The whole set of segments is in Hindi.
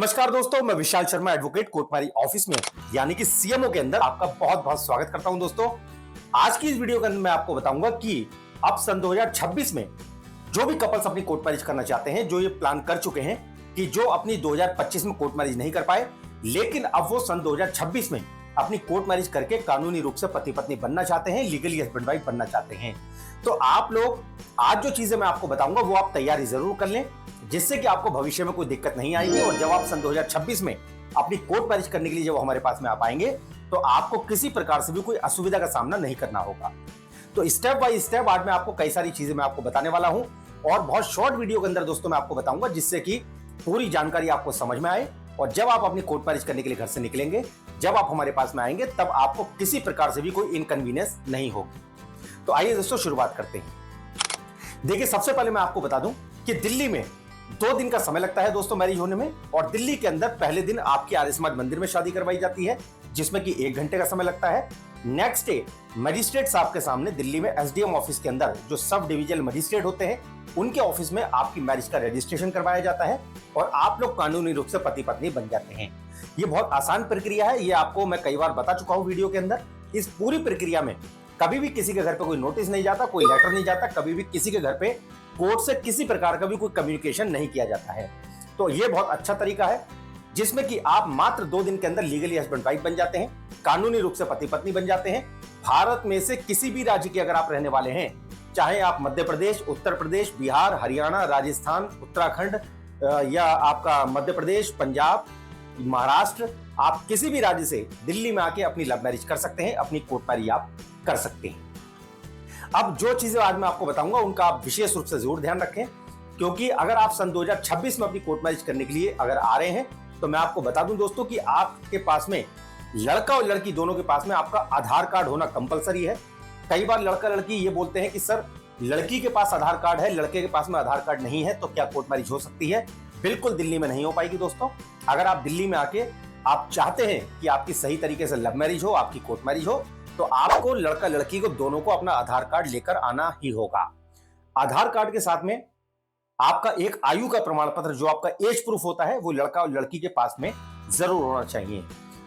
नमस्कार दोस्तों, मैं विशाल शर्मा एडवोकेट कोटमारी ऑफिस में यानी कि सीएमओ के अंदर आपका बहुत बहुत स्वागत करता हूं। दोस्तों, आज की इस वीडियो के अंदर मैं आपको बताऊंगा कि अब सन 2026 में जो भी कपल्स अपनी कोर्ट मैरिज करना चाहते हैं, जो ये प्लान कर चुके हैं कि जो अपनी 2025 में कोर्ट मैरिज नहीं कर पाए, लेकिन अब वो सन 2026 में अपनी कोर्ट मैरिज करके कानूनी रूप से पति पत्नी बनना चाहते हैं, लीगली हस्बैंड वाइफ बनना चाहते हैं। तो आप लोग आज जो चीजें मैं आपको बताऊंगा वो आप तैयारी जरूर कर लें, जिससे कि आपको भविष्य में कोई दिक्कत नहीं आएगी। और जब आप सन 2026 में अपनी कोर्ट मैरिज करने के लिए जब हमारे पास में आप आएंगे तो आपको किसी प्रकार से भी कोई असुविधा का सामना नहीं करना होगा। तो स्टेप बाय स्टेप आज मैं आपको कई सारी चीजें मैं आपको बताने वाला हूं और बहुत शॉर्ट वीडियो के अंदर दोस्तों मैं आपको बताऊंगा, जिससे कि पूरी जानकारी आपको समझ में आए। और जब आप अपनी कोर्ट मैरिज करने के लिए घर से निकलेंगे, जब आप हमारे पास में आएंगे, तब आपको किसी प्रकार से भी कोई इनकन्वीनियंस नहीं होगी। तो आइए दोस्तों शुरुआत करते हैं। देखिए, सबसे पहले मैं आपको बता दूं कि दिल्ली में 2 दिन का समय लगता है दोस्तों मैरिज होने में। और दिल्ली के अंदर पहले दिन आपके आर्य समाज मंदिर में शादी करवाई जाती है, जिसमें कि 1 घंटे का समय लगता है। नेक्स्ट डे मजिस्ट्रेट साहब के सामने दिल्ली में एसडीएम ऑफिस के अंदर जो सब डिविजनल मजिस्ट्रेट होते हैं, उनके ऑफिस में आपकी मैरिज का रजिस्ट्रेशन करवाया जाता है और आप लोग कानूनी रूप से पति पत्नी बन जाते हैं। ये बहुत आसान प्रक्रिया है, ये आपको मैं कई बार बता चुका हूं वीडियो के अंदर। इस पूरी प्रक्रिया में कभी भी किसी के घर पे कोई नोटिस नहीं जाता, कोई लेटर नहीं जाता, कभी भी किसी के घर पे कोर्ट से किसी प्रकार का भी कोई कम्युनिकेशन नहीं किया जाता है। तो ये बहुत अच्छा तरीका है जिसमें कि आप मात्र 2 दिन के अंदर लीगली हस्बैंड वाइफ बन जाते हैं, कानूनी रूप से पति पत्नी बन जाते हैं। भारत में से किसी भी राज्य के अगर आप रहने वाले हैं, चाहे आप मध्य प्रदेश, उत्तर प्रदेश, बिहार, हरियाणा, राजस्थान, उत्तराखंड या आपका मध्य प्रदेश, पंजाब, महाराष्ट्र, आप किसी भी राज्य से दिल्ली में आके अपनी लव मैरिज कर सकते हैं, अपनी कोर्ट मैरिज आप कर सकते हैं। अब जो चीजें आज मैं आपको बताऊंगा उनका आप विशेष रूप से जरूर ध्यान रखें, क्योंकि अगर आप सन 2026 में अपनी कोर्ट मैरिज करने के लिए अगर आ रहे हैं तो मैं आपको बता दूं दोस्तों कि आपके पास में लड़का और लड़की दोनों के पास में आपका आधार कार्ड होना कंपलसरी है। कई बार लड़का लड़की ये बोलते हैं कि सर, लड़की के पास आधार कार्ड है, लड़के के पास में आधार कार्ड नहीं है, तो क्या कोर्ट मैरिज हो सकती है? बिल्कुल दिल्ली में नहीं हो पाएगी दोस्तों। अगर आप दिल्ली में आके आप चाहते हैं कि आपकी सही तरीके से लव मैरिज हो, आपकी कोर्ट मैरिज हो, तो आपको लड़का लड़की को दोनों को अपना आधार कार्ड लेकर आना ही होगा। आधार कार्ड के साथ में आपका एक आयु का प्रमाण पत्र, जो आपका एज प्रूफ होता है, वो लड़का और लड़की के पास में जरूर होना चाहिए।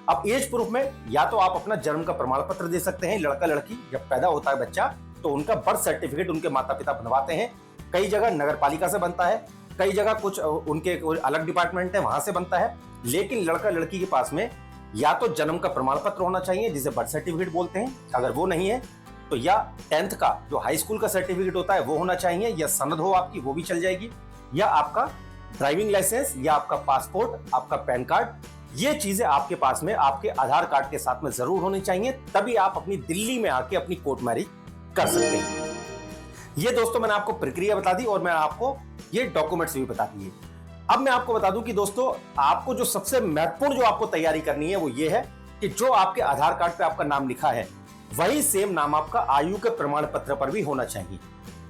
अब एज प्रूफ में या तो आप अपना जन्म का प्रमाण पत्र दे सकते हैं। लड़का लड़की जब पैदा होता है बच्चा, तो उनका बर्थ सर्टिफिकेट उनके माता पिता बनवाते हैं। कई जगह नगर पालिका से बनता है, कई जगह कुछ उनके अलग डिपार्टमेंट है, वहां से बनता है। लेकिन लड़का लड़की के पास में या तो जन्म का प्रमाण पत्र होना चाहिए, जिसे बर्थ सर्टिफिकेट बोलते हैं। अगर वो नहीं है तो या 10th का जो हाई स्कूल का सर्टिफिकेट होता है वो होना चाहिए, या सनद हो आपकी, वो भी चल जाएगी, या आपका ड्राइविंग लाइसेंस, या आपका पासपोर्ट, आपका पैन कार्ड। ये चीजें आपके पास में आपके आधार कार्ड के साथ में जरूर होनी चाहिए, तभी आप अपनी दिल्ली में आके अपनी कोर्ट मैरिज कर सकते हैं। ये दोस्तों मैंने आपको प्रक्रिया बता दी और मैं आपको ये डॉक्यूमेंट्स भी बता दिए। अब मैं आपको बता दूं कि दोस्तों आपको जो सबसे महत्वपूर्ण जो आपको तैयारी करनी है वो ये है कि जो आपके आधार कार्ड पे आपका नाम लिखा है, वही सेम नाम आपका आयु के प्रमाण पत्र पर भी होना चाहिए,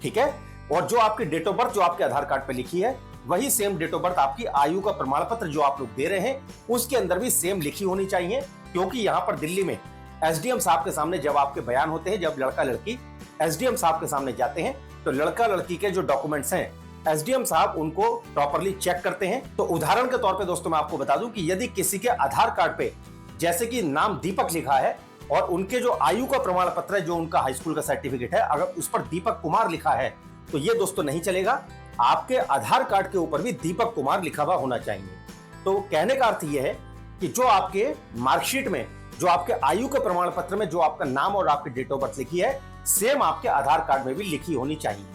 ठीक है? और जो आपकी डेट ऑफ बर्थ जो आपके आधार कार्ड पे लिखी है, वही सेम डेट ऑफ बर्थ आपकी आयु का प्रमाण पत्र जो आप लोग दे रहे हैं उसके अंदर भी सेम लिखी होनी चाहिए। क्योंकि यहाँ पर दिल्ली में एसडीएम साहब के सामने जब आपके बयान होते हैं, जब लड़का लड़की एसडीएम साहब के सामने जाते हैं, तो लड़का लड़की के जो डॉक्यूमेंट्स हैं एसडीएम साहब उनको प्रॉपर्ली चेक करते हैं। तो उदाहरण के तौर पे दोस्तों मैं आपको बता दूं कि यदि किसी के आधार कार्ड पे जैसे कि नाम दीपक लिखा है और उनके जो आयु का प्रमाण पत्र है, जो उनका हाई स्कूल का सर्टिफिकेट है, अगर उस पर दीपक कुमार लिखा है तो ये दोस्तों नहीं चलेगा। आपके आधार कार्ड के ऊपर भी दीपक कुमार लिखा हुआ होना चाहिए। तो कहने का अर्थ यह है कि जो आपके मार्कशीट में, जो आपके आयु के प्रमाण पत्र में जो आपका नाम और आपकी डेट ऑफ बर्थ लिखी है, सेम आपके आधार कार्ड में भी लिखी होनी चाहिए।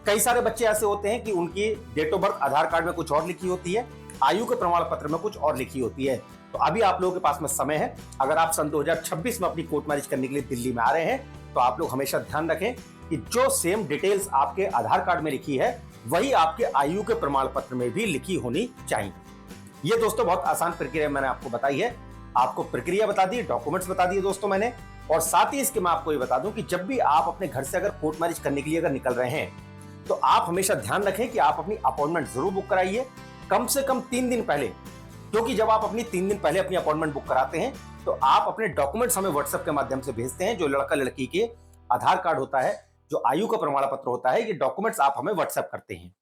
कई सारे बच्चे ऐसे होते हैं कि उनकी date of birth Aadhaar card में कुछ और लिखी होती है, आयु के प्रमाण पत्र में कुछ और लिखी होती है। तो अभी आप लोगों के पास में समय है। अगर आप सन 2026 में अपनी कोर्ट मैरिज करने के लिए दिल्ली में आ रहे हैं, तो आप लोग हमेशा ध्यान रखें कि जो सेम डिटेल्स आपके आधार कार्ड में लिखी है, वही आपके आयु के प्रमाण पत्र में भी लिखी होनी चाहिए। ये दोस्तों बहुत आसान प्रक्रिया मैंने आपको बताई है। आपको प्रक्रिया बता दी, डॉक्यूमेंट्स बता दिए दोस्तों मैंने। और साथ ही इसके मैं आपको ये बता दूं कि जब भी आप अपने घर से अगर कोर्ट मैरिज करने के लिए अगर निकल रहे हैं, तो आप हमेशा ध्यान रखें कि आप अपनी अपॉइंटमेंट जरूर बुक कराइए, कम से कम 3 दिन पहले। क्योंकि जब आप अपनी 3 दिन पहले अपनी अपॉइंटमेंट बुक कराते हैं, तो आप अपने डॉक्यूमेंट्स हमें व्हाट्सएप के माध्यम से भेजते हैं। जो लड़का लड़की के आधार कार्ड होता है, जो आयु का प्रमाण पत्र होता है, ये डॉक्यूमेंट्स आप हमें व्हाट्सएप करते हैं।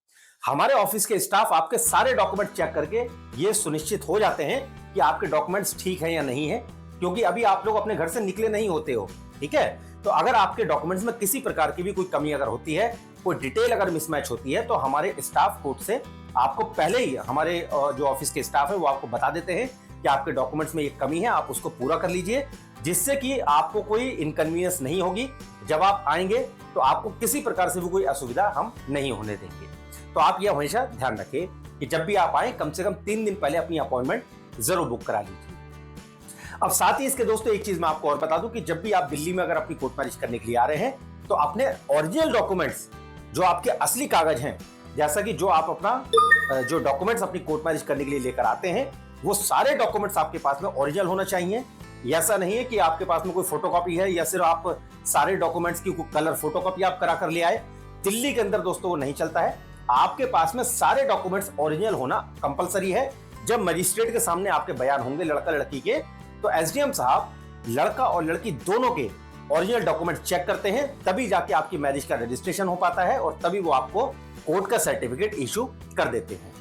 हमारे ऑफिस के स्टाफ आपके सारे डॉक्यूमेंट चेक करके ये सुनिश्चित हो जाते हैं कि आपके डॉक्यूमेंट्स ठीक है या नहीं है, क्योंकि अभी आप लोग अपने घर से निकले नहीं होते हो। ठीक है, तो अगर आपके डॉक्यूमेंट्स में किसी प्रकार की भी कोई कमी अगर होती है, कोई डिटेल अगर मिसमैच होती है, तो हमारे स्टाफ कोर्ट से आपको पहले ही, हमारे जो ऑफिस के स्टाफ है वो आपको बता देते हैं कि आपके डॉक्यूमेंट्स में ये कमी है, आप उसको पूरा कर लीजिए, जिससे कि आपको कोई इनकन्वीनियंस नहीं होगी। जब आप आएंगे तो आपको किसी प्रकार से भी कोई असुविधा हम नहीं होने देंगे। तो आप ये हमेशा ध्यान रखें कि जब भी आप आए कम से कम 3 दिन पहले अपनी अपॉइंटमेंट जरूर बुक करा लीजिए। अब साथ ही इसके दोस्तों एक चीज मैं आपको और बता दूं कि जब भी आप दिल्ली में अगर अपनी कोर्ट मैरिज करने के लिए आ रहे हैं, तो अपने ओरिजिनल डॉक्यूमेंट्स, जो आपके असली कागज हैं, जैसा कि जो आप अपना जो डॉक्यूमेंट्स अपनी कोर्ट मैरिज करने के लिए लेकर आते हैं, वो सारे डॉक्यूमेंट्स आपके पास में ओरिजिनल होना चाहिए। ऐसा नहीं है कि आपके पास में कोई फोटोकॉपी है या सिर्फ आप सारे डॉक्यूमेंट्स की कलर फोटोकॉपी आप करा कर ले आए। दिल्ली के अंदर दोस्तों वो नहीं चलता है, आपके पास में सारे डॉक्यूमेंट्स ओरिजिनल होना कंपलसरी है। जब मजिस्ट्रेट के सामने आपके बयान होंगे लड़का लड़की के, तो एसडीएम साहब लड़का और लड़की दोनों के ओरिजिनल डॉक्यूमेंट चेक करते हैं, तभी जाके आपकी मैरिज का रजिस्ट्रेशन हो पाता है और तभी वो आपको कोर्ट का सर्टिफिकेट इशू कर देते हैं।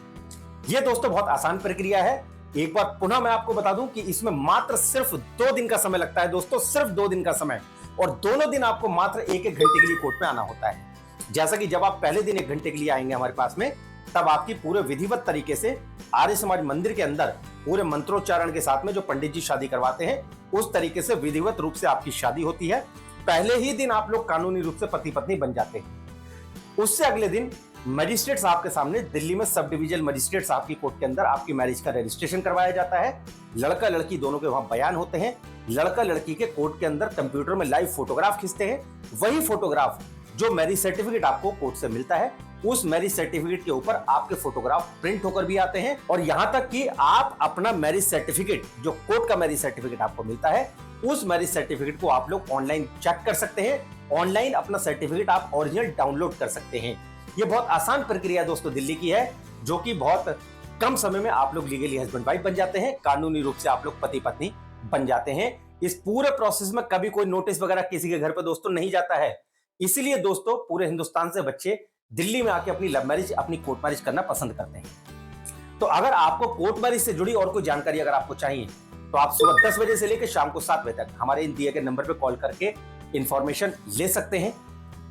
ये दोस्तों बहुत आसान प्रक्रिया है। एक बार पुनः मैं आपको बता दूं कि इसमें मात्र सिर्फ 2 दिन का समय लगता है दोस्तों, सिर्फ 2 दिन का समय, और दोनों दिन आपको मात्र 1-1 घंटे के लिए कोर्ट में आना होता है। जैसा कि जब आप पहले दिन 1 घंटे के लिए आएंगे हमारे पास में, तब आपकी पूरे विधिवत तरीके से आर्य समाज मंदिर के अंदर पूरे मंत्रोच्चारण के साथ में जो पंडित जी शादी करवाते हैं, उस तरीके से विधिवत रूप से आपकी शादी होती है। पहले ही दिन आप लोग कानूनी रूप से पति पत्नी बन जाते हैं। उससे अगले दिन मजिस्ट्रेट साहब के सामने दिल्ली में सब डिविजनल मजिस्ट्रेट साहब की कोर्ट के अंदर आपकी मैरिज का रजिस्ट्रेशन करवाया जाता है। लड़का लड़की दोनों के वहां बयान होते हैं। लड़का लड़की के कोर्ट के अंदर कंप्यूटर में लाइव फोटोग्राफ खींचते हैं। वही फोटोग्राफ जो मैरिज सर्टिफिकेट आपको कोर्ट से मिलता है, उस मैरिज सर्टिफिकेट के ऊपर आपके फोटोग्राफ प्रिंट होकर भी आते हैं। और यहां तक कि आप अपना मैरिज सर्टिफिकेट, जो कोर्ट का मैरिज सर्टिफिकेट आपको मिलता है, उस मैरिज सर्टिफिकेट को आप लोग ऑनलाइन चेक कर सकते हैं। ऑनलाइन अपना सर्टिफिकेट आप ओरिजिनल डाउनलोड कर सकते हैं। ये बहुत आसान प्रक्रिया दोस्तों दिल्ली की है, जो कि बहुत कम समय में आप लोग लीगली हस्बैंड वाइफ बन जाते हैं, कानूनी रूप से आप लोग पति पत्नी बन जाते हैं। इस पूरे प्रोसेस में कभी कोई नोटिस वगैरह किसी के घर पे दोस्तों नहीं जाता है। इसलिए दोस्तों पूरे हिंदुस्तान से बच्चे दिल्ली में आके अपनी लव मैरिज, अपनी कोर्ट मैरिज करना पसंद करते हैं। तो अगर आपको कोर्ट मैरिज से जुड़ी और कोई जानकारी अगर आपको चाहिए, तो आप सुबह 10 बजे से लेकर शाम को 7 बजे तक हमारे इन दिए गए नंबर पे कॉल करके इंफॉर्मेशन ले सकते हैं।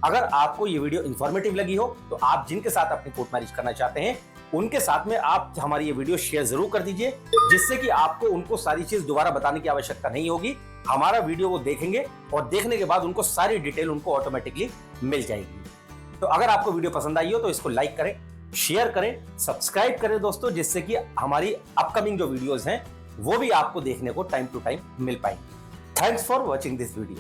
अगर आपको ये वीडियो इंफॉर्मेटिव लगी हो, तो आप जिनके साथ अपनी कोर्ट मैरिज करना चाहते हैं, उनके साथ में आप हमारी ये वीडियो शेयर जरूर कर दीजिए, जिससे कि आपको उनको सारी चीज दोबारा बताने की आवश्यकता नहीं होगी। हमारा वीडियो वो देखेंगे और देखने के बाद उनको सारी डिटेल उनको ऑटोमेटिकली मिल जाएगी। तो अगर आपको वीडियो पसंद आई हो तो इसको लाइक करें, शेयर करें, सब्सक्राइब करें दोस्तों, जिससे कि हमारी अपकमिंग जो वीडियोस हैं वो भी आपको देखने को टाइम टू टाइम मिल पाएंगे। Thanks for watching this video.